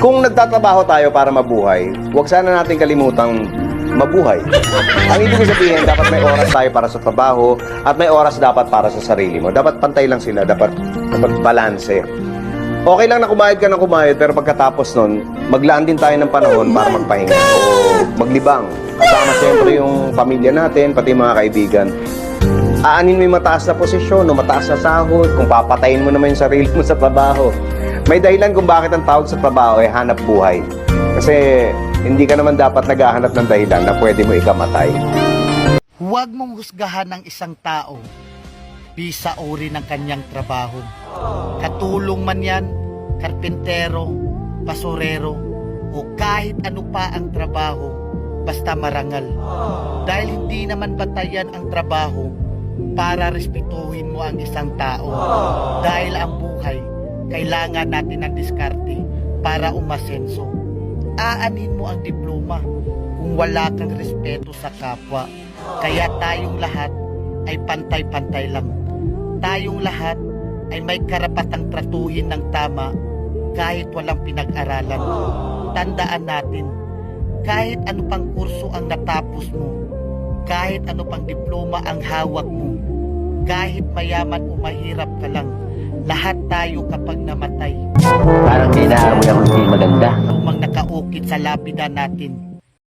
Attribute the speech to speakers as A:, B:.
A: Kung nagtatrabaho tayo para mabuhay, huwag sana natin kalimutang mabuhay. Ang ibig sabihin, dapat may oras tayo para sa trabaho at may oras dapat para sa sarili mo. Dapat pantay lang sila, dapat balanse. Okay lang na kumayod ka ng kumayod, pero pagkatapos nun, maglaan din tayo ng panahon para magpahinga o maglibang. Kasama siyempre yung pamilya natin, pati mga kaibigan. Aanin mo yung mataas na posisyon o mataas na sahod, kung papatayin mo naman yung sarili mo sa trabaho. May dahilan kung bakit ang tawag sa trabaho ay hanap buhay. Kasi hindi ka naman dapat naghahanap ng dahilan na pwede mo ikamatay.
B: Huwag mong husgahan ang isang tao bisa uri ng kanyang trabaho. Katulong man yan, karpintero, basurero, o kahit ano pa ang trabaho, basta marangal. Dahil hindi naman batayan ang trabaho para respetuhin mo ang isang tao. Dahil ang buhay, kailangan natin ng diskarte para umasenso. Aanin mo ang diploma kung wala kang respeto sa kapwa. Kaya tayong lahat ay pantay-pantay lang. Tayong lahat ay may karapatang tratuhin ng tama kahit walang pinag-aralan. Tandaan natin, kahit ano pang kurso ang natapos mo, kahit ano pang diploma ang hawak mo, kahit mayaman o mahirap ka lang, lahat tayo kapag namatay.
C: Parang may naamoy akong hindi maganda.
B: Lumang nakaukit sa lapida natin